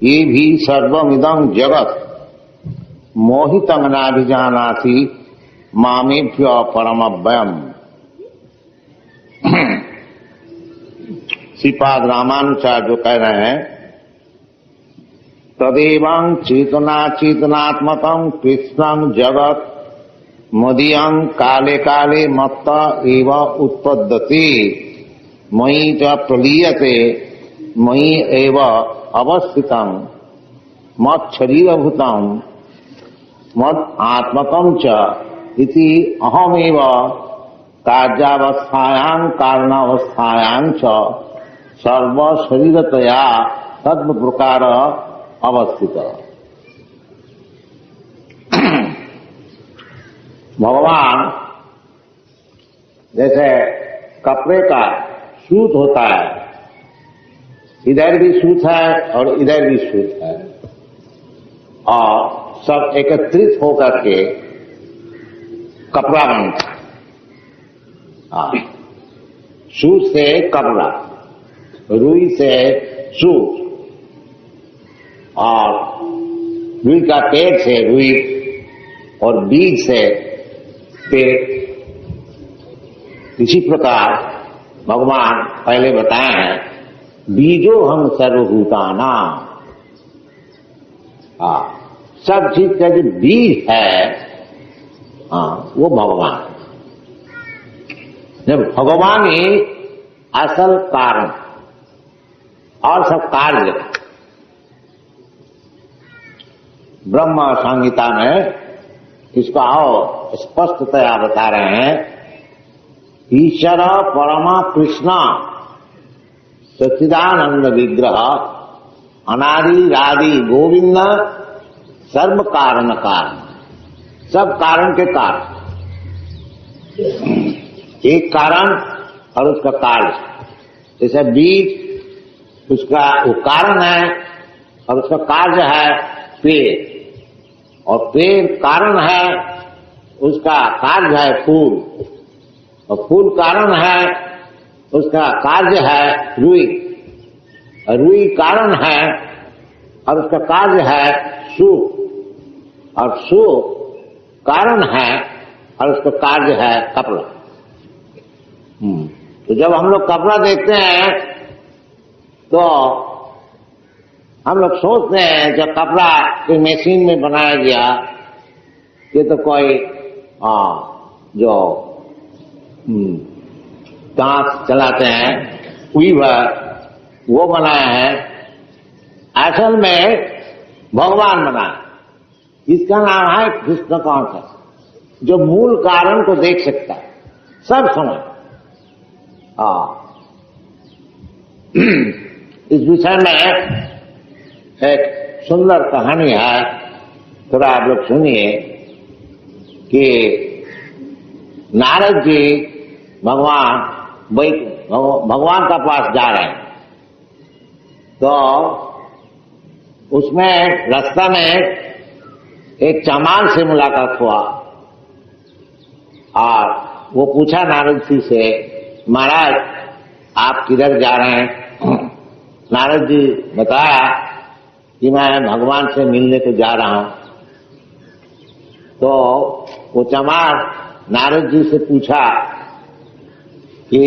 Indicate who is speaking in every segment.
Speaker 1: ये भी सर्वमिदं जगत मोहितं नाभिजानाति मामेभ्य परमव्ययम्। श्रीपाद रामानुचार्य जो कह रहे हैं, तदेवं चेतना चेतनात्मकं कृष्णं जगत मदीयं काले काले मत्त एव उत्पद्यते मयि च प्रलीयते मयि एव अवस्थितं मत् शरीरभूतं मत् आत्मकं च इति अहमेव कार्यावस्थायां कारणावस्थायां च सर्व शरीरतया तद् प्रकार अवस्थित। भगवान जैसे कपड़े का सूत होता है, इधर भी सूत है और इधर भी सूत है, और सब एकत्रित होकर के कपड़ा बनता है। सूत से कपड़ा, रुई से सूत, और रुई का पेड़ से रुई और बीज से पेड़। इसी प्रकार भगवान पहले बताए हैं, बीजो हम सर्वभूताना। सब चीज का जो बीज है वो भगवान। जब भगवान ही असल कारण और सब कार्य। ब्रह्म संहिता में इसका और स्पष्टतया बता रहे हैं, ईश्वर परमा कृष्ण सच्चिदानंद विग्रह अनादि रादि गोविंद सर्व कारण कारण, सब कारण के कारण। एक कारण और उसका कार्य। जैसे बीज उसका वो कारण है और उसका कार्य है पेड़, और पेड़ कारण है, उसका कार्य है फूल, और फूल कारण है, उसका कार्य है रुई, और रुई कारण है और उसका कार्य है सूत, और सूत कारण है और उसका कार्य है कपड़ा। तो जब हम लोग कपड़ा देखते हैं तो हम लोग सोचते हैं जब कपड़ा कोई मशीन में बनाया गया, ये तो कोई जो दांत चलाते हैं वीवर, वो बनाया है। असल में भगवान बनाया। इसका नाम है कृष्ण कॉन्सेप्ट, जो मूल कारण को देख सकता है सब समय। इस विषय में एक सुंदर कहानी है, थोड़ा आप लोग सुनिए कि नारद जी भगवान का पास जा रहे हैं, तो उसमें रास्ता में एक चमार से मुलाकात हुआ, और वो पूछा नारद जी से, महाराज आप किधर जा रहे हैं? नारद जी बताया कि मैं भगवान से मिलने को जा रहा हूं। तो वो चमार नारद जी से पूछा कि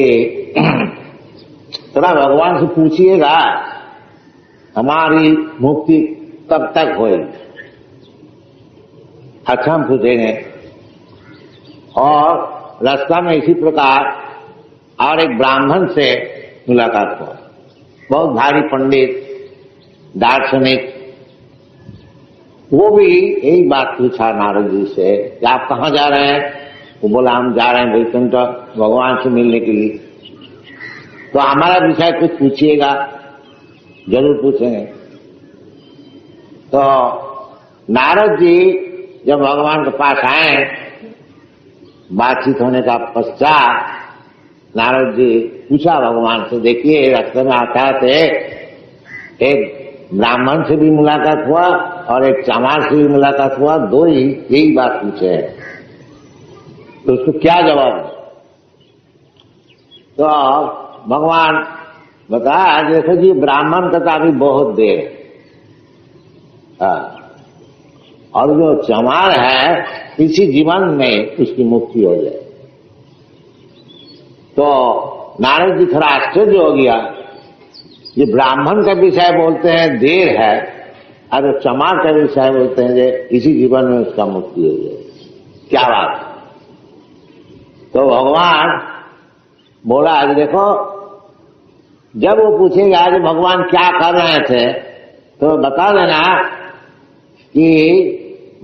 Speaker 1: थोड़ा भगवान से पूछिएगा हमारी मुक्ति कब तक होगी। अच्छा हम पूछेंगे। और रास्ता में इसी प्रकार और एक ब्राह्मण से मुलाकात हुआ, बहुत भारी पंडित दार्शनिक। वो भी यही बात पूछा नारद जी से कि आप कहाँ जा रहे हैं? वो बोला हम जा रहे हैं वैकुंठ भगवान से मिलने के लिए। तो हमारा विषय कुछ पूछिएगा। जरूर पूछेंगे। तो नारद जी जब भगवान के पास आए, बातचीत होने का पश्चात नारद जी पूछा भगवान से, देखिए रास्ते में आता थे, एक ब्राह्मण से भी मुलाकात हुआ और एक चमार से भी मुलाकात हुआ, दो ही यही बात पूछे हैं, तो उसको क्या जवाब? तो भगवान बताया, देखो जी ब्राह्मण का तो अभी बहुत देर है, और जो चमार है इसी जीवन में उसकी मुक्ति हो जाए। तो नारद जी थोड़ा आश्चर्य हो गया, ये ब्राह्मण का विषय बोलते हैं देर है, और चमार का विषय बोलते हैं जे इसी जीवन में उसका मुक्ति हो जाए, क्या बात। तो भगवान बोला, आज देखो, जब वो पूछेगा आज भगवान क्या कर रहे थे तो बता देना कि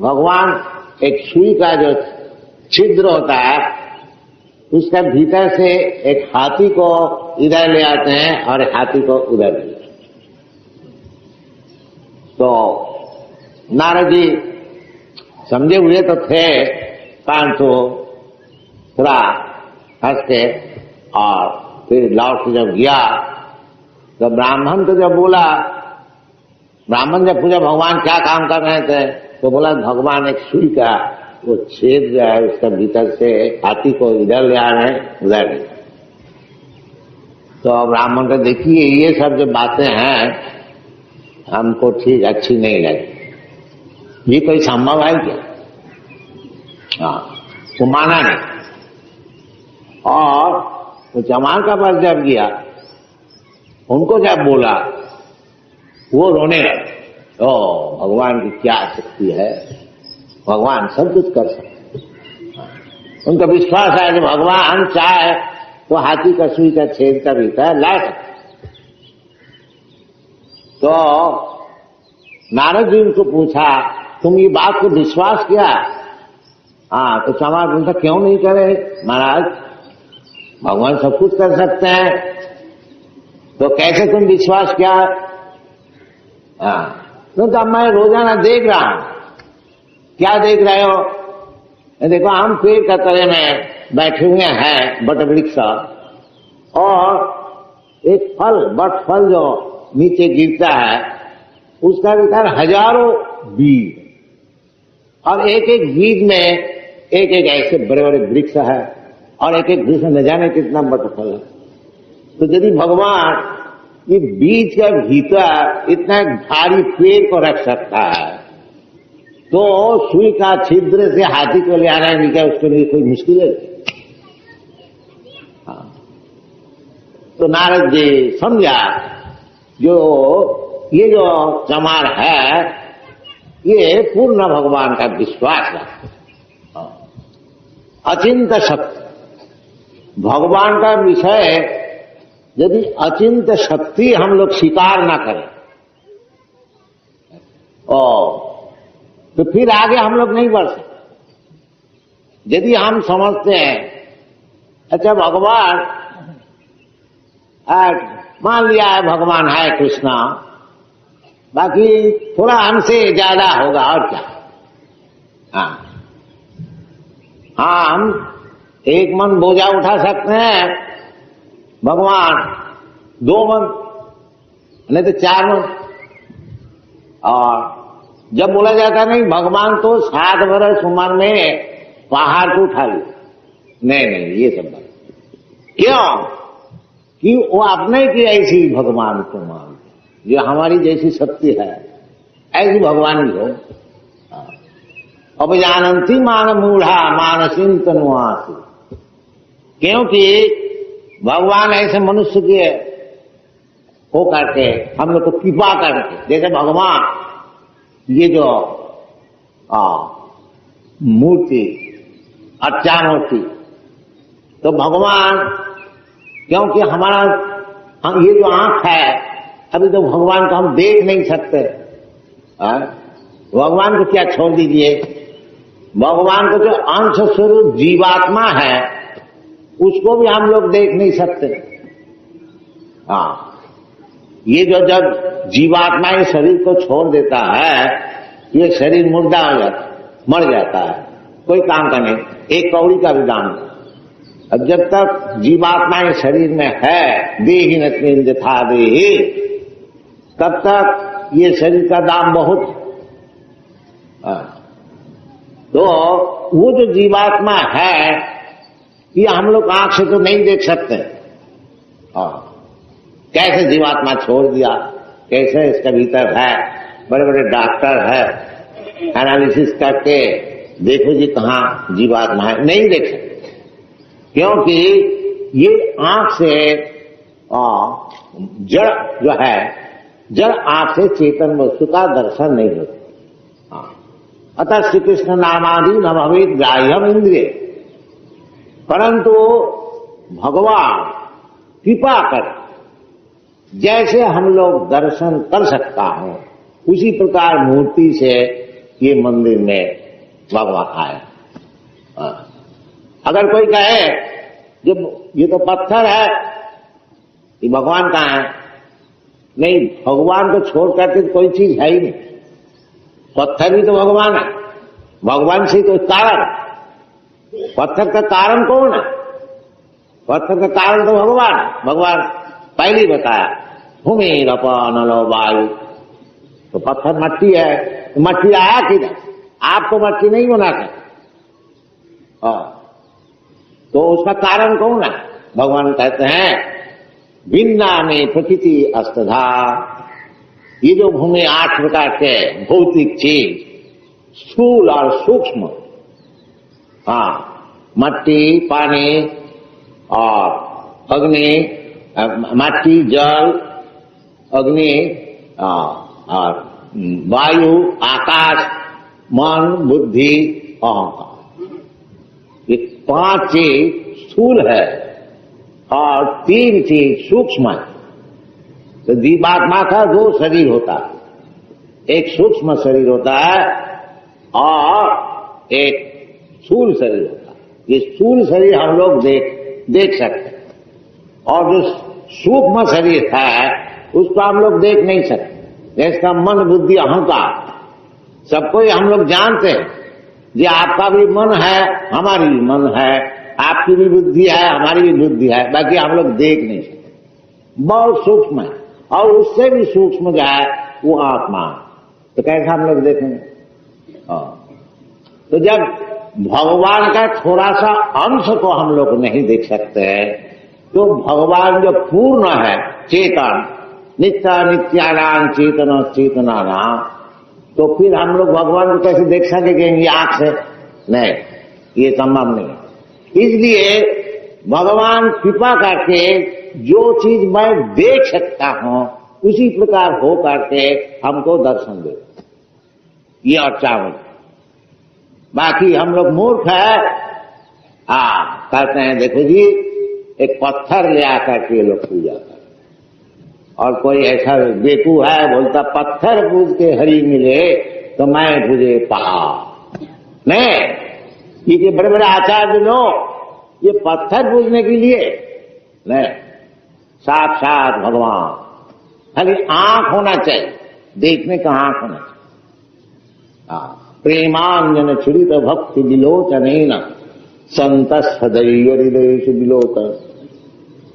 Speaker 1: भगवान एक सुई का जो छिद्र होता है उसका भीतर से एक हाथी को इधर ले आते हैं और एक हाथी को उधर ले आते हैं। तो नारद जी समझे हुए तो थे, परंतु थोड़ा हंस के, और फिर लौट के जब गया तो ब्राह्मण तो जब बोला, ब्राह्मण जब पूछा भगवान क्या काम कर रहे थे तो बोला भगवान एक सुई का वो छेद जो है उसका भीतर से हाथी को इधर ले आ रहे हैं उधर ले। तो ब्राह्मण को देखिए ये सब जो बातें हैं हमको ठीक अच्छी नहीं लगी, ये कोई संभव है क्या? हाँ, तो माना नहीं। और तो चमार का पास जब गया, उनको जब बोला वो रोने लगे। ओ भगवान की क्या शक्ति है, भगवान सब कुछ कर सकते। उनका विश्वास है कि भगवान चाहे तो हाथी का सुई का छेद का भीतर ला सकते। तो नारद जी उनको पूछा तुम ये बात को विश्वास किया? हाँ, तो चमार बोलता क्यों नहीं करे महाराज, भगवान सब कुछ कर सकते हैं, तो कैसे तुम विश्वास किया? हाँ, तो मैं रोजाना देख रहा हूं। क्या देख रहे हो? देखो हम पेड़ का तले में बैठे हुए हैं बट वृक्ष, और एक फल बट फल जो नीचे गिरता है उसका भीतर हजारों बीज, और एक एक बीज में एक एक ऐसे बड़े बड़े वृक्ष है, और एक एक वृक्ष न जाने कितना बट फल है। तो यदि भगवान ये बीज का भीतर इतना भारी पेड़ को रख सकता है तो सुई का छिद्र से हाथी को ले आना है क्या उसके लिए कोई मुश्किल है? हाँ। तो नारद जी समझा जो ये जो चमार है ये पूर्ण भगवान का विश्वास है, अचिंत शक्ति भगवान का विषय। यदि अचिंत शक्ति हम लोग स्वीकार ना करें तो फिर आगे हम लोग नहीं बढ़ सकते। यदि हम समझते हैं अच्छा भगवान, मान लिया है भगवान है कृष्णा, बाकी थोड़ा हमसे ज्यादा होगा और क्या। हाँ, हम एक मन बोझा उठा सकते हैं, भगवान 2 मन नहीं तो 4 मन। और जब बोला जाता नहीं भगवान तो 7 वर्ष उम्र में पहाड़ को उठा लिया, नहीं ये सब बात क्यों कि वो अपने की ऐसी भगवान को मान, जो हमारी जैसी शक्ति है ऐसी भगवान भी हो। अब जानती मान मूढ़ा मानसिन तनुआसु, क्योंकि भगवान ऐसे मनुष्य के हो करके हम लोग को कृपा करके, जैसे भगवान ये जो मूर्ति अच्छा मूर्ति, तो भगवान क्योंकि हमारा ये जो आंख है अभी तो भगवान को हम देख नहीं सकते, भगवान को क्या छोड़ दीजिए, भगवान को जो अंश स्वरूप जीवात्मा है उसको भी हम लोग देख नहीं सकते। हाँ, ये जो जब जीवात्मा इस शरीर को छोड़ देता है ये शरीर मुर्दा हो जाता, मर जाता है, कोई काम का नहीं, एक कौड़ी का भी दाम नहीं। अब जब तक जीवात्मा इस शरीर में है, देहि नस्मिन् यथा देहि, तब तक ये शरीर का दाम बहुत है। तो वो जो जीवात्मा है ये हम लोग आंख से तो नहीं देख सकते। कैसे जीवात्मा छोड़ दिया, कैसे इसके भीतर है बड़े बड़े डॉक्टर है, एनालिसिस करके देखो जी कहाँ जीवात्मा है, नहीं देख सकते, क्योंकि ये आंख से जड़ जो है, जड़ आंख से चेतन वस्तु का दर्शन नहीं होता। अतः श्री कृष्ण नामादि न भवेद ग्राह्यम इंद्रिय, परंतु भगवान कृपा कर जैसे हम लोग दर्शन कर सकता है उसी प्रकार मूर्ति से ये मंदिर में भगवान आए। अगर कोई कहे जब ये तो पत्थर है, ये भगवान कहाँ है? नहीं, भगवान को छोड़ करके कोई चीज है ही नहीं। पत्थर भी तो भगवान है, भगवान से तो कारण, पत्थर का कारण कौन है? पत्थर का कारण तो भगवान। भगवान पहले ही बताया भूमि रपनलो वायु, तो पत्थर मट्टी है, तो मट्टी आया किधर? आपको मट्टी नहीं बना सकते, तो उसका कारण कौन है? भगवान कहते हैं भिन्ना में प्रकृति अस्तधा, ये जो भूमि 8 प्रकार के भौतिक चीज, स्थूल और सूक्ष्म, मट्टी, पानी और अग्नि, मट्टी, जल, अग्नि और वायु, आकाश, मन, बुद्धि, अहंकार, ये 5 चीज स्थूल है और 3 चीज सूक्ष्म है। तो जीवात्मा का 2 शरीर होता है, एक सूक्ष्म शरीर होता है और एक स्थूल शरीर होता है। ये स्थूल शरीर हम लोग देख सकते हैं, और जो सूक्ष्म शरीर है उसको हम लोग देख नहीं सकते। जिसका मन, बुद्धि, अहंकार, सबको हम लोग जानते हैं जी, आपका भी मन है, हमारी भी मन है, आपकी भी बुद्धि है, हमारी भी बुद्धि है, बाकी हम लोग देख नहीं सकते, बहुत सूक्ष्म है। और उससे भी सूक्ष्म जो है वो आत्मा, तो कैसा हम लोग देखेंगे? तो जब भगवान का थोड़ा सा अंश को हम लोग नहीं देख सकते हैं, तो भगवान जो पूर्ण है चेतन, नित्य नित्यानाम चेतन चेतनानाम, तो फिर हम लोग भगवान को कैसे देख सकेंगे ये आंख से? नहीं, ये संभव नहीं। इसलिए भगवान कृपा करके जो चीज मैं देख सकता हूं उसी प्रकार हो करके हमको दर्शन दे, ये अच्छा हो। बाकी हम लोग मूर्ख है, कहते हैं देखो जी एक पत्थर ले आकर के ये लोग पूजा कर, और कोई ऐसा बेकू है बोलता पत्थर पूज के हरि मिले तो मैं पूजे पहाड़। नहीं, ये बड़े बड़े आचार्य लोग ये पत्थर पूजने के लिए नहीं, साक्षात भगवान, खाली आंख होना चाहिए, देखने का आंख होना चाहिए। प्रेमांजन छुरित भक्ति विलोचन संत सदैव हृदय विलोचन,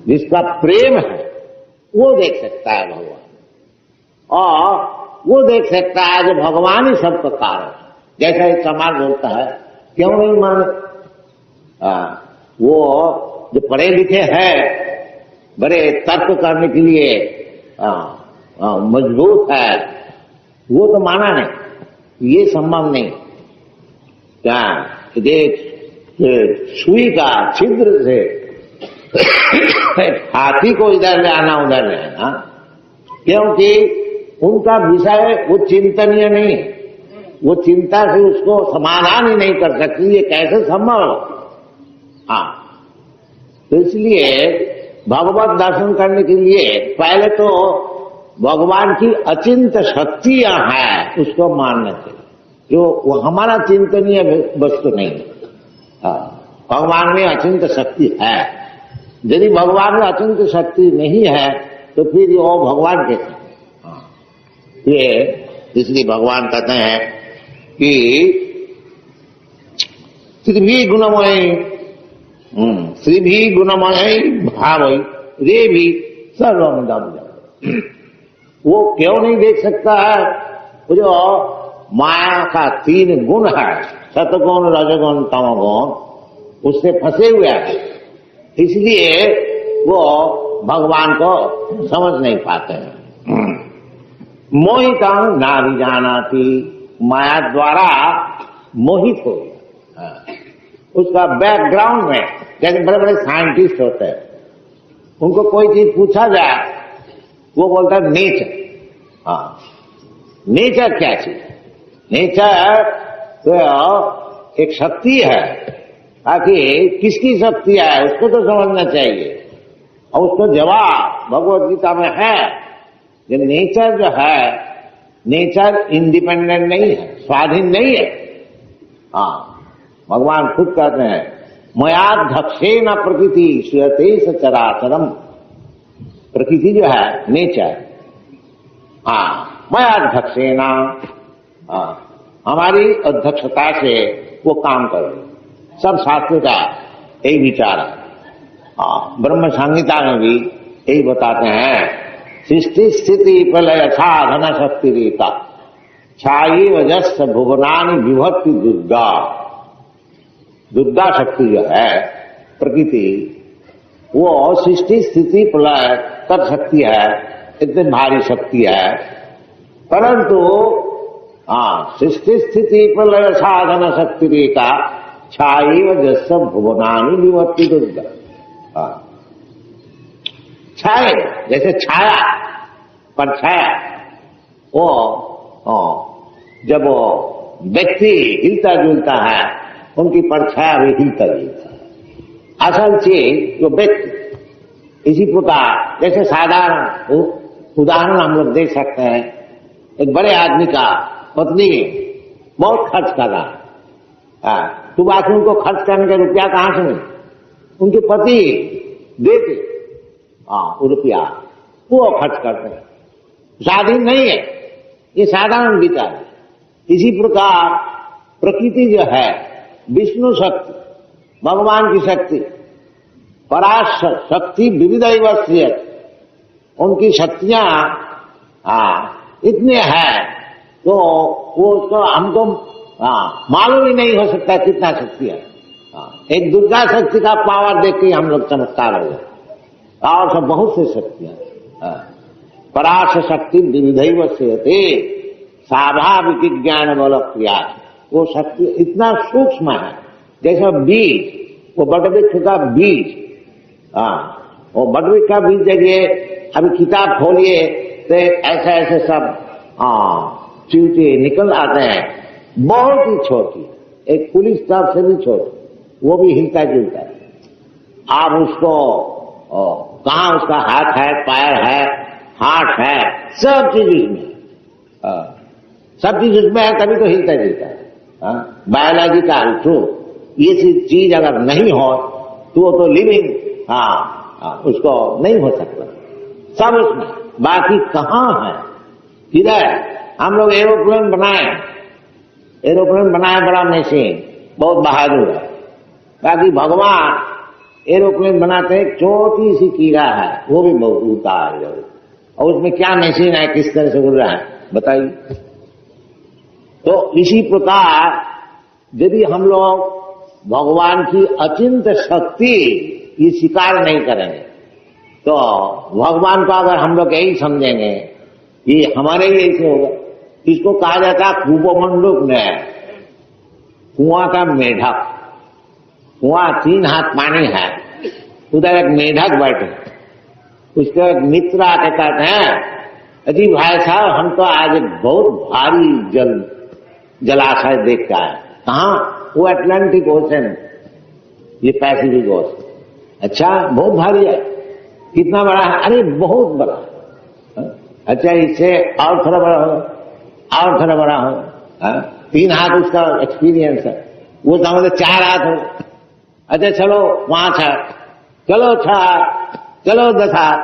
Speaker 1: जिसका प्रेम है वो देख सकता है भगवान, और वो देख सकता है जो भगवान ही सबका कारण। जैसा एक समाज बोलता है क्यों नहीं माने, वो जो पढ़े लिखे हैं, बड़े तर्क करने के लिए मजबूत है, वो तो माना नहीं, ये संभव नहीं। क्या देख सुई का छिद्र से हाथी को इधर ले आना उधर ले आना, क्योंकि उनका विषय वो चिंतनीय नहीं, वो चिंता से उसको समाधान ही नहीं कर सकती, ये कैसे संभव हो? तो इसलिए भगवत दर्शन करने के लिए पहले तो भगवान की अचिंत शक्तियां हैं उसको मानना चाहिए, जो वो हमारा चिंतनीय वस्तु नहीं है। भगवान में अचिंत शक्ति है, यदि भगवान में अचिंत शक्ति नहीं है तो फिर वो भगवान कैसे? ये इसलिए भगवान कहते हैं कि श्री भी गुणमय, श्री भी गुणमय भाव रे भी सर्वम, वो क्यों नहीं देख सकता है? वो जो माया का 3 गुण है, सतगुण, रजगुण, तमगुण, उससे फंसे हुए हैं, इसलिए वो भगवान को समझ नहीं पाते हैं। मोहिता ना भी जानाती, माया द्वारा मोहित हो गया। उसका बैकग्राउंड में, जैसे बड़े बड़े साइंटिस्ट होते हैं, उनको कोई चीज पूछा जाए वो बोलता है नेचर। हाँ, नेचर क्या चीज? नेचर तो एक शक्ति है, ताकि किसकी शक्ति है उसको तो समझना चाहिए, और उसको जवाब भगवत गीता में है। कि नेचर जो है, नेचर इंडिपेंडेंट नहीं है, स्वाधीन नहीं है। हाँ, भगवान खुद कहते हैं मयाध्यक्षेण प्रकृति श्रूयते स चराचरम। प्रकृति जो है नेचर, हाँ, मयाध्यक्षेण, हमारी अध्यक्षता से वो काम कर रही। सब शास्त्र का यही विचार है। ब्रह्म संहिता में भी यही बताते हैं, सृष्टि स्थिति प्रलय साधन शक्ति रेता छाई वजस भुवनानि विभक्ति दुर्गा। दुर्गा शक्ति जो है प्रकृति, वो सृष्टि स्थिति प्रलय कर सकती है, इतनी भारी शक्ति है। परंतु सृष्टि स्थिति प्रलय साधन शक्ति रेता छाई वजस भुवनानि विभक्ति दुर्गा। छाए, जैसे छाया, परछाया, वो जब वो व्यक्ति हिलता जुलता है, उनकी परछाया भी हिलता जुलता है। असल चीज जो व्यक्ति, इसी प्रकार जैसे साधारण उदाहरण हम लोग देख सकते हैं, एक बड़े आदमी का पत्नी बहुत खर्च कर रहा है, तो बाकी उनको खर्च करने का रुपया कहां से मिले? उनके पति देते वो रुपया, वो खर्च करते हैं। स्वाधीन नहीं है, ये साधारण विचार है। इसी प्रकार प्रकृति जो है, विष्णु शक्ति, भगवान की शक्ति, पराश शक्ति विविध श्रियत, उनकी शक्तियां इतने हैं तो वो तो हमको मालूम ही नहीं हो सकता कितना शक्ति है। एक दुर्गा शक्ति का पावर देख के हम लोग चमत्कार हो गए, और सब बहुत से शक्तियां। पराश शक्ति विविधैव श्रियते स्वाभाविक ज्ञान बल क्रिया। वो शक्ति इतना सूक्ष्म है, जैसा बीज, वो बटवृक्ष का बीज, वो बटवृक्ष का बीज देखिए, अभी किताब खोलिए तो ऐसे ऐसे सब चींटे निकल आते हैं, बहुत ही छोटी, एक पुलिस स्टाफ से भी छोटी, वो भी हिलता जुलता है। आप उसको कहाँ उसका हाथ है, पैर है, हाथ है, सब चीज उसमें, सब चीज उसमें है, तभी तो हिलता जुलता है। बायोलॉजिकल ट्रूथ, ये चीज अगर नहीं हो तो वो तो लिविंग उसको नहीं हो सकता, सब उसमें। बाकी कहाँ है, किधर? हम लोग एरोप्लेन बनाए बड़ा मशीन, बहुत बहादुर है। बाकी भगवान एरोप्लेन बनाते हैं, छोटी सी कीड़ा है, वो भी बहुत उड़ता है, और उसमें क्या मशीन है, किस तरह से उड़ रहा है बताइए। तो इसी प्रकार यदि हम लोग भगवान की अचिंत शक्ति ये स्वीकार नहीं करेंगे, तो भगवान को अगर हम लोग यही समझेंगे, ये हमारे ही ऐसे होगा। इसको कहा जाता है कूपमंडूक न्याय, कुआं का मेढक। कुआं 3 हाथ पानी है, उधर एक मेढक बैठे, उसके एक मित्र आके कहते हैं, अजी भाई साहब, हम तो आज बहुत भारी जलाशय देख के आए। कहाँ? वो अटलांटिक ओशन, ये पैसिफिक ओशन। अच्छा, बहुत भारी है, कितना बड़ा है? अरे बहुत बड़ा। अच्छा, इससे और थोड़ा बड़ा होगा, और थोड़ा बड़ा होगा। 3 हाथ उसका एक्सपीरियंस है, वो समझे 4 हाथ हो। अच्छा चलो 5 हाथ, चलो 6 हाथ, चलो 10 हाथ।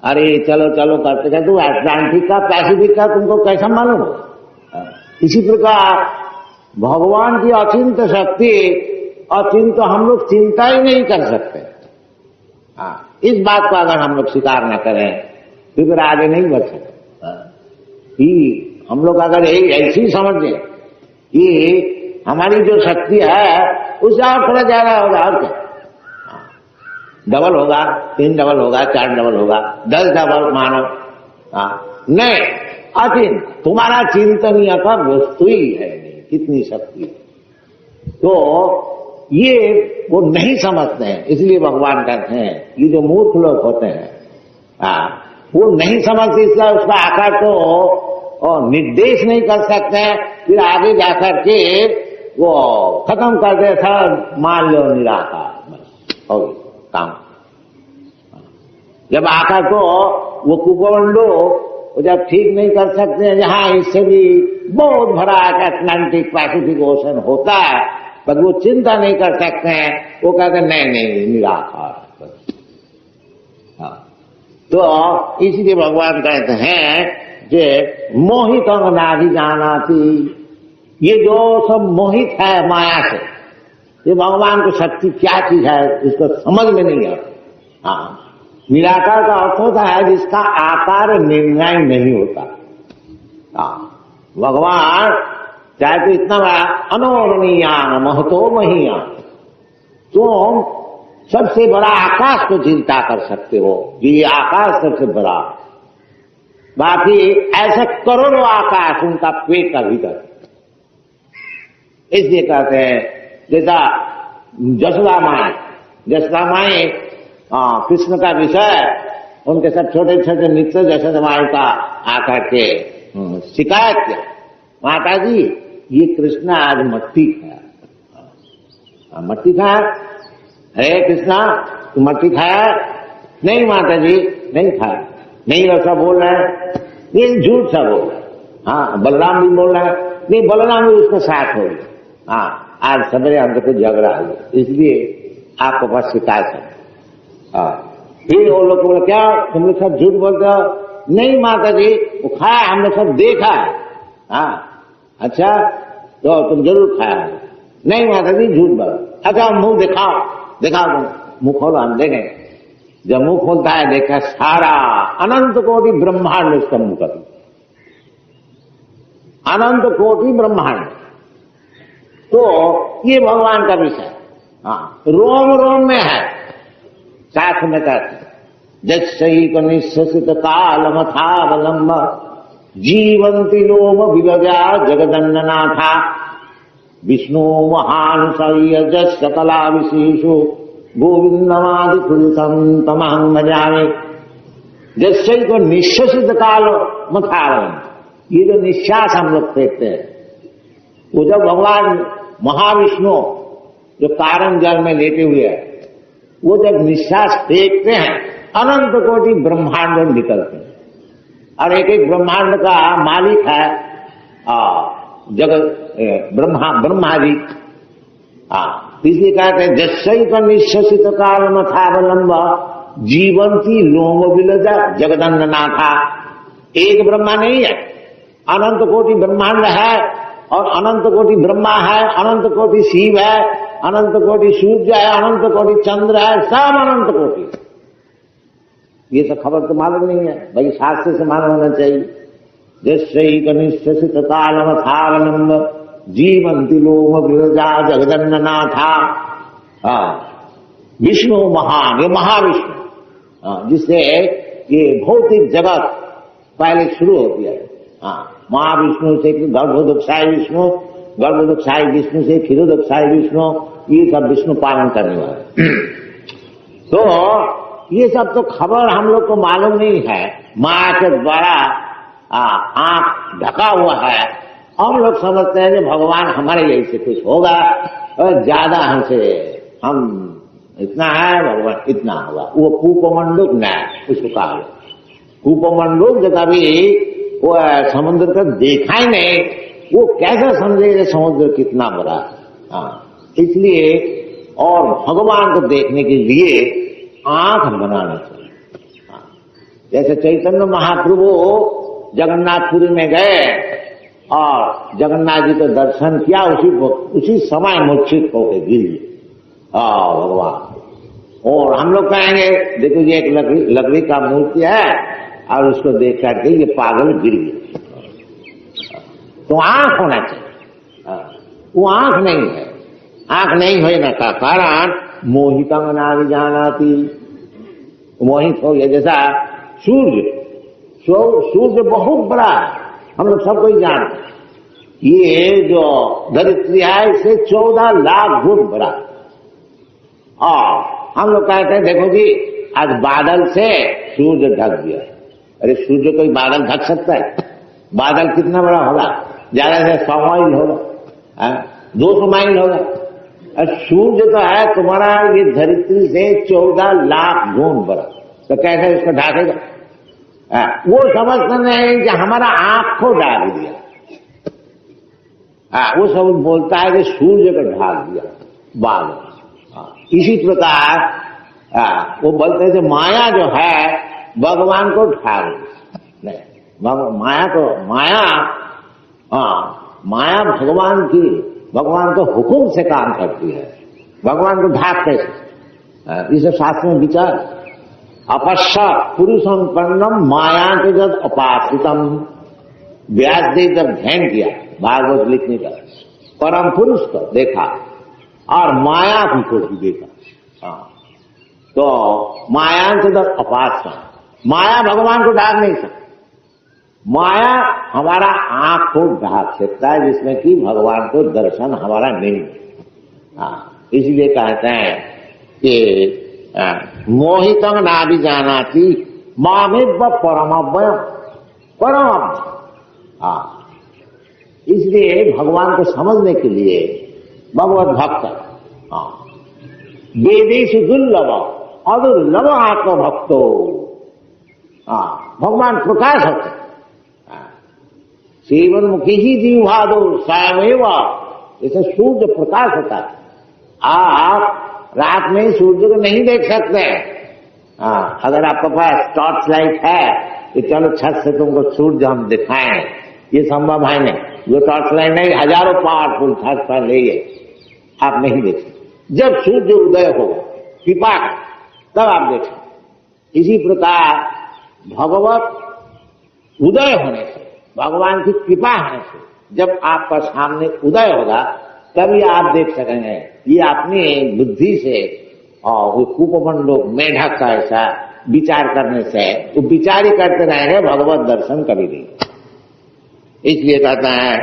Speaker 1: अरे चलो चलो करते करते तो अटलांटिक का, पैसिफिक का तुमको कैसा मालूम हो? इसी प्रकार भगवान की अचिंत शक्ति, अचिंत हम लोग चिंता ही नहीं कर सकते। इस बात को अगर हम लोग स्वीकार न करें तो फिर आगे नहीं बढ़ सकते। हम लोग अगर ऐसी समझे कि हमारी जो शक्ति है उससे और थोड़ा ज्यादा होगा, और क्या, डबल होगा, 3 डबल होगा, 4 डबल होगा, 10 डबल मानो, नहीं, अचिंत, तुम्हारा चिंतनीय का वस्तु ही है नहीं, कितनी शक्ति। तो ये वो नहीं समझते हैं, इसलिए भगवान कहते हैं ये जो मूर्ख लोग होते हैं वो नहीं समझते, इसलिए उसका आकार तो निर्देश नहीं कर सकते हैं, फिर आगे जाकर के वो खत्म कर दे था, मान लो निराकार, बस हो गई काम। जब आकर तो वो कुपमंडो जब ठीक नहीं कर सकते हैं, जहां इससे भी बहुत भरा अटलांटिक पैसिफिक ओशन होता है, पर वो चिंता नहीं कर सकते हैं, वो कहते नहीं नहीं निराकार। तो इसलिए भगवान कहते हैं कि मोहित नाभि जानाति, ये जो सब मोहित है माया से, ये भगवान को शक्ति क्या चीज है इसको समझ में नहीं आता। निराकार का अर्थ होता है जिसका आकार निर्णय नहीं होता। भगवान चाहे तो इतना बड़ा अनोरणीयान महतो महीयान, तुम सबसे बड़ा आकाश को चिंता कर सकते हो, ये आकाश सबसे बड़ा, बाकी ऐसे करोड़ों आकाश उनका पेट का भीतर। इसलिए कहते हैं जैसा जसोदा माए कृष्ण का विषय, उनके सब छोटे छोटे मित्र जसोदा माए का आकर के शिकायत किया, माता जी ये कृष्ण आज मट्टी खाया, मट्टी खाया, अरे कृष्णा तू मट्टी खाया? नहीं माता जी नहीं खाया। नहीं ऐसा बोल रहा है, ये झूठ सा बोल रहा है। हाँ बलराम भी बोल रहा है, नहीं बलराम भी उसके साथ हो गया। हाँ आज सवेरे हमको तो झगड़ा हो गया, इसलिए आपके पास शिकायत है। फिर वो लोग बोले क्या तुम लोग सब झूठ बोलते हो? नहीं माता जी वो खाया, हमने सब देखा है। अच्छा तो तुम जरूर खाया है। नहीं माता जी झूठ बोलो। अच्छा मुंह दिखाओ, दिखाओ मुंह खोलो, हम देखें। जब मुंह खोलता है देखा सारा अनंत कोटि ब्रह्मांड उसका मुंह कर, अनंत कोटि ब्रह्मांड। तो ये भगवान का विषय रोम रोम में है, साथ में कहते जैक निश्चित कालमथावलंब जीवंती लोम विलजा जगदन्ननाथा विष्णु महान सय्यज सकला विशेषो गोविंदमादि पुरुषम तमहं भजामि। जैसे को निश्चित काल मथावलंब, ये जो निश्वास हम लोग फेंकते हैं, वो जब भगवान महाविष्णु जो कारण जल में लेटे हुए हैं, वो जब निश्वास फेंकते हैं अनंत कोटि ब्रह्मांड निकलते हैं, और एक एक ब्रह्मांड का मालिक है जगत ब्रह्मा जी। इसलिए कहते हैं जस्सई का निश्चित काल मथावलंब जीवंती लोम विलजा जगदन्ननाथा। एक ब्रह्मा नहीं है, अनंत कोटि ब्रह्मांड है, और अनंत कोटि ब्रह्मा है, अनंत कोटि शिव है, अनंत कोटि सूर्य है, अनंत कोटि चंद्र है, सब अनंत कोटि। ये सब खबर तो मालूम नहीं है भाई, शास्त्र से मालूम होना चाहिए। जैसे निश्चित कालमथावलंब जीवंती लोम विरजा जगदन्ननाथा। विष्णु महान, ये महाविष्णु जिससे ये भौतिक जगत पहले शुरू होती है। महाविष्णु से गर्भोदक्षाय विष्णु, गर्भोदक्षाय विष्णु से क्षीरोदक्षाय विष्णु, ये सब विष्णु पालन करने वाले। तो ये सब तो खबर हम लोग को मालूम नहीं है, माया के द्वारा आंख ढका हुआ है। हम लोग समझते हैं कि भगवान हमारे यही से कुछ होगा, और ज्यादा हमसे, हम इतना है भगवान इतना होगा। वो कूपमंडूक न्याय उसको कहा, कूपमंडूक जो कभी वो समुद्र का देखा ही नहीं, वो कैसे समझेगा समुद्र कितना बड़ा है। इसलिए और भगवान को देखने के लिए आंख बनाना चाहिए। जैसे चैतन्य महाप्रभु जगन्नाथपुरी में गए और जगन्नाथ जी को दर्शन किया, उसी समय मूर्छित होकर गिर गए भगवान। और हम लोग कहेंगे देखो ये एक लकड़ी का मूर्ति है, और उसको देख करके ये पागल गिर गया। तो आंख होना चाहिए, वो आंख नहीं है। आंख नहीं होने का कारण मोहितम नाभि जानाति, मोहित हो गया। जैसा सूर्य बहुत बड़ा है, हम लोग सब कोई जानते हैं। ये जो धरित्री है इससे 14 लाख गुण बड़ा। और हम लोग कहते हैं देखो जी आज बादल से सूर्य ढक गया। अरे सूर्य कोई बादल ढक सकता है? बादल कितना बड़ा होगा? ज्यादा से 100 माइल होगा, 200 माइल होगा। और सूर्य तो है तुम्हारा ये धरित्री से 14 लाख गुण बड़ा, तो कैसे इसको ढाकेगा? वो समझते नहीं कि हमारा आंख को ढाक दिया। वो सब बोलता है कि सूर्य को ढाक दिया बादल। इसी प्रकार वो बोलते हैं कि माया जो है भगवान को ढाक नहीं, माया भगवान की, भगवान को हुक्म से काम करती है, भगवान को ढाक कैसे? इसे शास्त्र में विचार। अपश्य पुरुषम कर्णम माया के जब अपासितम, व्यासदेव जब ध्यान किया भागवत लिखने का, परम पुरुष को देखा और माया को भी देखा। तो माया के जब अपास्य, माया भगवान को ढाक नहीं सकती। माया हमारा आंख को ढाक सकता है जिसमें कि भगवान को दर्शन हमारा नहीं। इसलिए कहते हैं कि मोहितम नाभि जानाति मामेव परमव्ययम परम। इसलिए भगवान को समझने के लिए भगवत भक्त वेदेषु दुर्लभ अदुर्लभ आत्मभक्तो, भगवान प्रकाश होते। सेवन मुखी ही जीवादो स्वयमेव, जैसे सूर्य प्रकाश होता है। आप रात में सूर्य को नहीं देख सकते। अगर आपके पास टॉर्च लाइट है तो चलो छत से तुमको सूर्य हम दिखाएं, ये संभव है नहीं। जो टॉर्च लाइट नहीं, हजारों पावरफुल छत पर ले आप नहीं देख सकते। जब सूर्य उदय हो कृपा तब आप देख सकते। इसी प्रकार भगवत उदय होने से, भगवान की कृपा होने से जब आपका सामने उदय होगा तभी आप देख सकेंगे। ये अपनी बुद्धि से और कूपमंडो मेढक का ऐसा विचार करने से वो विचार ही करते रहेंगे, भगवत दर्शन कभी नहीं। इसलिए कहता है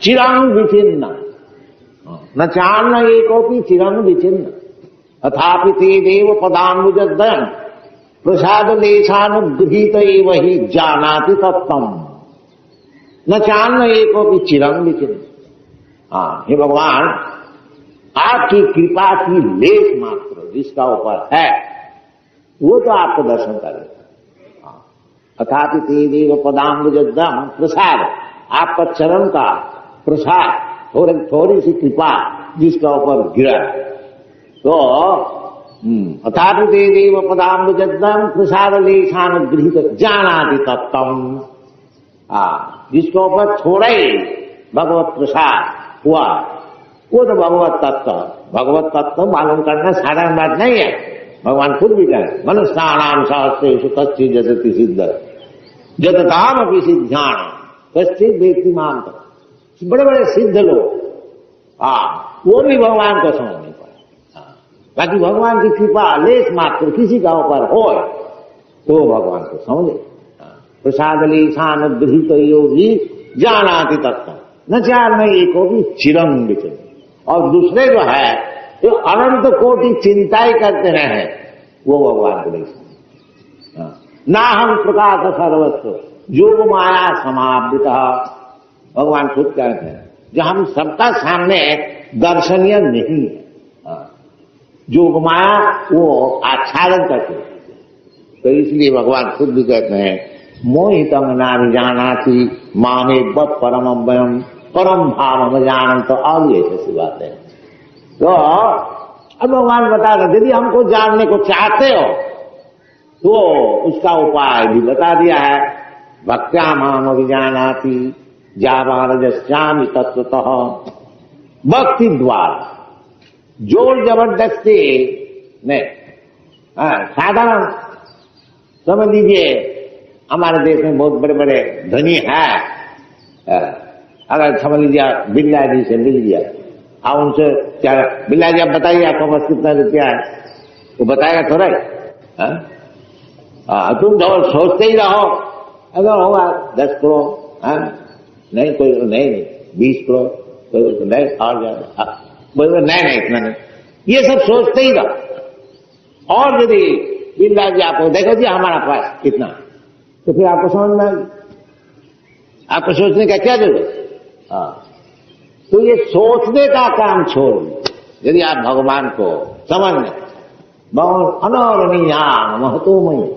Speaker 1: चिरंग विचिन्न न चान्न एकोपि चिरंग विचिन्न अथापि ते देव पदाम्बुजद्वयम् प्रसाद लेशानुगृहीत वही जानाति तत्तम न चान्न एकोपि चिरंग विचिन्न। हे भगवान, आपकी कृपा की लेश मात्र जिसका ऊपर है वो तो आपको दर्शन करेगा। अथापि ते देव पदाम्बुजद्वयम् प्रसाद, आपका चरण का प्रसाद, थोड़ी सी कृपा जिसका ऊपर गिरा तो अथापि ते देव पदाम्बुजद्वयम् प्रसाद लेशानुगृहीत जानाति तत्तम, जिसके ऊपर थोड़ा ही भगवत प्रसाद हुआ वो तो भगवत तत्व मालूम करना साधारण बात नहीं है। भगवान खुद भी कहें मनुष्याणाम सहस्रेषु कश्चित् जगति सिद्ध जगताम अपि सिद्ध्यान कश्चित् वेत्ति माम। बड़े बड़े सिद्ध लोग वो भी भगवान को समझ नहीं पाए। बाकी भगवान की कृपा लेश मात्र किसी का ऊपर हो तो भगवान को समझे। प्रसाद लेशान गृहीत योगी जानाति तत्व न चार में एको भी चिरंग विचिन्न। और दूसरे जो है जो अनंत कोटि चिंता ही करते रहे वो भगवान को नहीं समझे। ना हम प्रकाश सर्वस्व योग माया समावृत, भगवान खुद कहते हैं जो हम सबका सामने दर्शनीय नहीं है, योग माया वो आच्छादन करते हैं। तो इसलिए भगवान खुद भी कहते हैं मोहितम नाभि जानाति मामेव परमव्ययम् परम भाव जानम। तो अब ये ऐसी बात है। तो अब भगवान बता रहे यदि हमको जानने को चाहते हो तो उसका उपाय भी बता दिया है। भक्त्या माम अभिजानाति जावारजस्यामि तत्वतः, भक्ति द्वारा जोर जबरदस्ती नहीं। साधारण समझ लीजिए हमारे देश में बहुत बड़े बड़े धनी है, अगर समझ लीजिए बिरला जी से मिल लिया और उनसे क्या बिरला जी आप बताइए आपका पास कितना रुपया है, वो बताएगा थोड़ा ही। तुम जो सोचते ही रहो, अगर होगा 10 करोड़, नहीं कोई नहीं 20 करोड़, कोई नहीं और ज्यादा, बोले नहीं इतना नहीं, ये सब सोचते ही रहो। और यदि बिंदास जी आपको देखो जी हमारा पास कितना, तो फिर आपको समझ में आएगी, आपको सोचने का क्या जरूरत। तो ये सोचने का काम छोड़ दीजिए। यदि आप भगवान को समझने बहुत अनौरणीय महत्वमयी,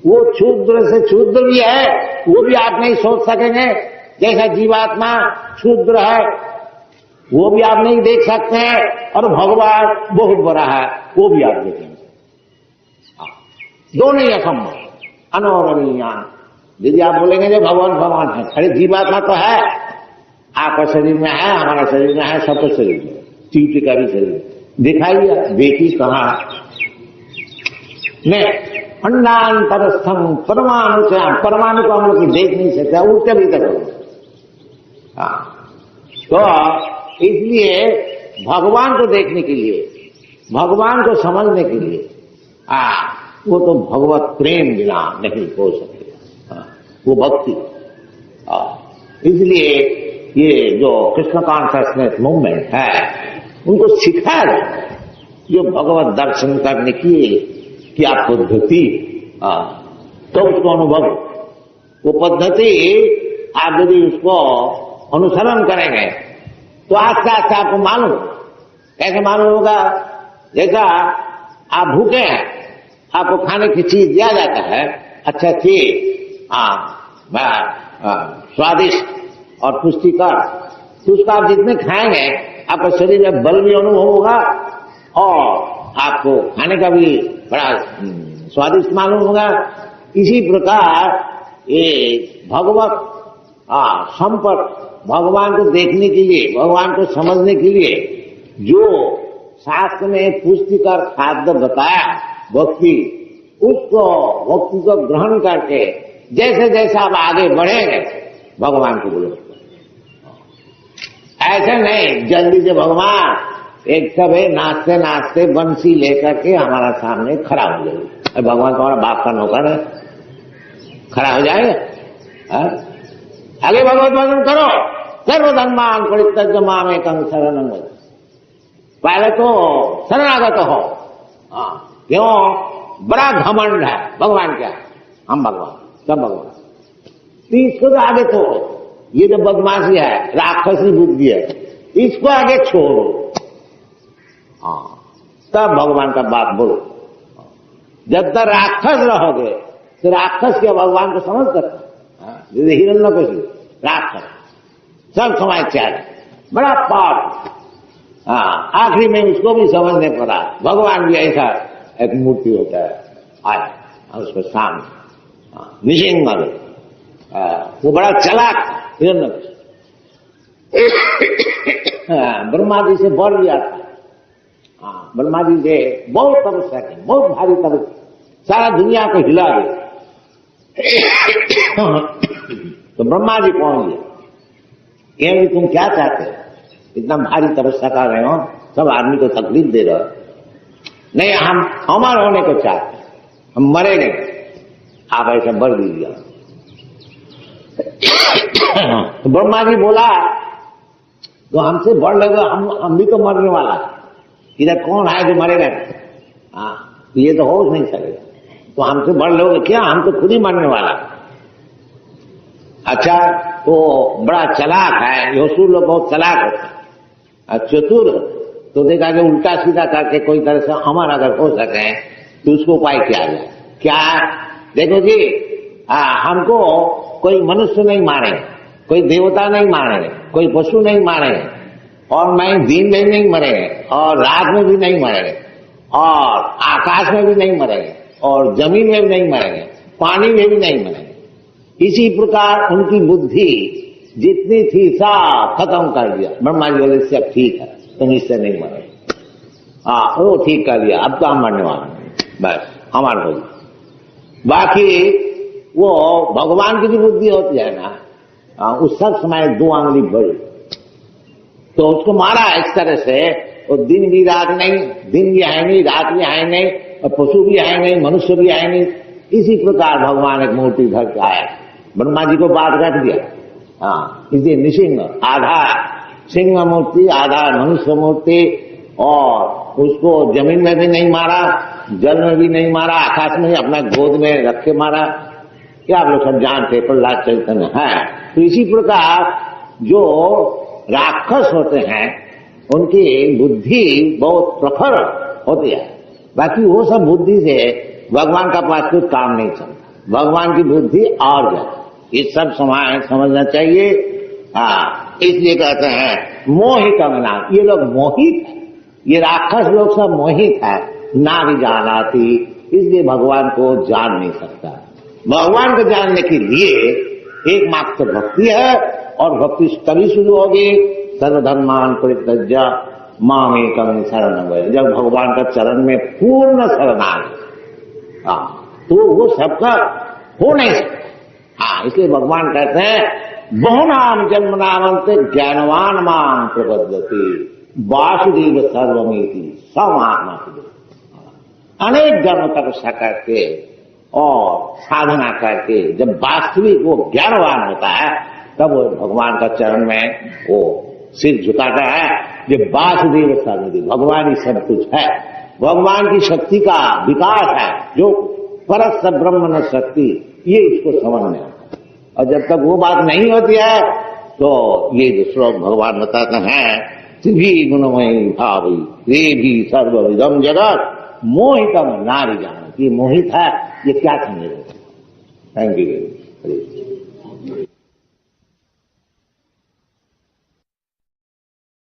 Speaker 1: वो क्षुद्र से क्षुद्र भी है, वो भी आप नहीं सोच सकेंगे। जैसा जीवात्मा क्षुद्र है वो भी आप नहीं देख सकते हैं, और भगवान बहुत बड़ा है वो भी आप देखेंगे। दोनों ही असंभव, अनौरणीय। यदि आप बोलेंगे जो भगवान है, अरे जीवात्मा तो है, आपका शरीर में है, हमारा शरीर में है, सबका शरीर में, चींटी का भी शरीर दिखाइए, बेटी कहाँ ने अंडांतरस्थम परमाणु से, परमाणु को हम लोग देख नहीं सकते, उल्टे भी तक। तो इसलिए भगवान को देखने के लिए, भगवान को समझने के लिए वो तो भगवत प्रेम बिना नहीं हो सकेगा, वो भक्ति। इसलिए ये जो कृष्ण कॉन्शियसनेस मूवमेंट है, उनको सिखाया जाए जो भगवत दर्शन करने की क्या पद्धति, तो उसको अनुभव, वो पद्धति आप यदि उसको अनुसरण करेंगे तो आस्ते आस्ते आपको मालूम, कैसे मालूम होगा, जैसा आप भूखे हैं, आपको खाने की चीज दिया जाता है, अच्छा चीज, स्वादिष्ट और पुष्टिकर, तो उसको आप जितने खाएंगे आपका शरीर में बल भी अनुभव होगा और आपको खाने का भी बड़ा स्वादिष्ट मालूम होगा। इसी प्रकार ये भगवत संपर्क, भगवान को देखने के लिए, भगवान को समझने के लिए जो शास्त्र में पुष्टिकर खाद्य बताया भक्ति, उसको भक्ति को ग्रहण करके जैसे जैसे आप आगे बढ़ेंगे भगवान को बोलो। ऐसे नहीं जल्दी से भगवान एक सब नाचते नाचते बंसी लेकर के हमारा सामने खड़ा हो जाएगा। भगवान तुम्हारा बाप का नौकर है, खड़ा हो जाएगा। आगे भगवत भजन करो, सर्वधर्मान परित्यज्य मामेकं शरणं व्रज। पहले तो शरणागत हो। क्यों? बड़ा घमंड है भगवान क्या, हम भगवान, सब भगवान। तो इसको तो आगे छोड़ो, ये जो बदमाशी है, राक्षसी बुद्धि है, इसको आगे छोड़ो। तब भगवान का बात बोलो। जब तक राक्षस रहोगे तो राक्षस क्या भगवान को समझ सकते, जैसे हिरण्यकशिपु राक्षस, सब समाज चाहे, बड़ा पाप। आखिरी में उसको भी समझने पड़ा, भगवान भी ऐसा एक मूर्ति होता है, आया उसको सामने निशिंग मारो, वो बड़ा चालाक हिरण्यकशिपु, ब्रह्मा जी से बढ़ गया था। ब्रह्मा जी से बहुत तपस्या की, बहुत भारी तपस्या, सारा दुनिया को हिला दिया। तो ब्रह्मा जी पहुंच गए, ये तुम क्या चाहते हो, इतना भारी तपस्या कर रहे हो, सब आदमी को तकलीफ दे रहे हो। नहीं, हम अमर होने को चाहते हैं, हम मरेंगे, आप ऐसा बढ़ दीजिए। तो ब्रह्मा जी बोला तो हमसे बढ़ लगा, हम भी तो मरने वाला है, इधर कौन है जो मरेगा? तो ये तो हो नहीं सकेगा, तो हमसे बढ़ लोगे क्या, हम तो खुद ही मरने वाला। अच्छा, तो बड़ा चालाक है, योसुर लोग बहुत चालाक होते हैं, चतुर, तो देखा कि उल्टा सीधा करके कोई तरह से अमर अगर हो सके तो उसको उपाय क्या है? क्या? देखो जी, हमको कोई मनुष्य नहीं मारे, कोई देवता नहीं मारे, कोई पशु नहीं मारे, और मैं दिन में नहीं मरेंगे, और रात में भी नहीं मरेंगे, और आकाश में भी नहीं मरेंगे, और जमीन में भी नहीं मरेंगे, पानी में भी नहीं मरेंगे। इसी प्रकार उनकी बुद्धि जितनी थी सब खत्म कर दिया। ब्रह्मा जी बोले सब ठीक है, तुम इससे नहीं मरे। वो ठीक कर दिया, अब तो हम मरने वाले हैं, बस हमारा हो गया। बाकी वो भगवान की जो बुद्धि होती है ना, उस सब समय 2 आंगली बड़ी, तो उसको मारा इस तरह से, और दिन भी रात नहीं, दिन भी है नहीं, रात भी है नहीं, और पशु भी है नहीं, मनुष्य भी है नहीं, इसी प्रकार भगवान एक मूर्ति धर के आया, ब्रह्मा जी को बात रख दिया। हाँ, इसे निसिंह आधा सिंह मूर्ति, आधा मनुष्य मूर्ति, और उसको जमीन में भी नहीं मारा, जल में भी नहीं मारा, आकाश में अपना गोद में रख के मारा। क्या आप लोग सब जानते प्रहलाद चैतन्य है। तो इसी प्रकार जो राक्षस होते हैं उनकी बुद्धि बहुत प्रखर होती है, बाकी वो सब बुद्धि से भगवान का पास कुछ काम नहीं चलता। भगवान की बुद्धि और ज्यादा, ये सब समझना चाहिए। हाँ, इसलिए कहते हैं मोहित अमना, ये लोग मोहित है, ये राक्षस लोग सब मोहित है, ना भी जाना थी, इसलिए भगवान को जान नहीं सकता। भगवान को जानने के लिए एकमात्र भक्ति है, और भक्ति तभी शुरू होगी सर्वधर्मान परित्यज्य मामेकं शरणं व्रज, जब भगवान का चरण में पूर्ण शरणागति। तो वो सबका हो नहीं सकता। हाँ, इसलिए भगवान कहते हैं बहुनाम जन्म नामंते ज्ञानवान मां प्रपद्यते वासुदेव सर्वमेति समात्मा। अनेक जन्म तपस्या करके और साधना करके जब वास्तविक वो ज्ञानवान होता है, तब वो भगवान का चरण में वो सिर झुकाता है। जब वासुदेव सर्वमेति, भगवान ही सब कुछ है, भगवान की शक्ति का विकास है, जो परस ब्रह्म न शक्ति, ये इसको समझ में आता है। और जब तक वो बात नहीं होती है तो ये जो श्लोक भगवान बताते हैं, त्रिभी गुणमयी भावी वे भी सर्वविदम जगत मोहितम नारी जान, ये मोहित है, ये क्या समझेगा। Thank you.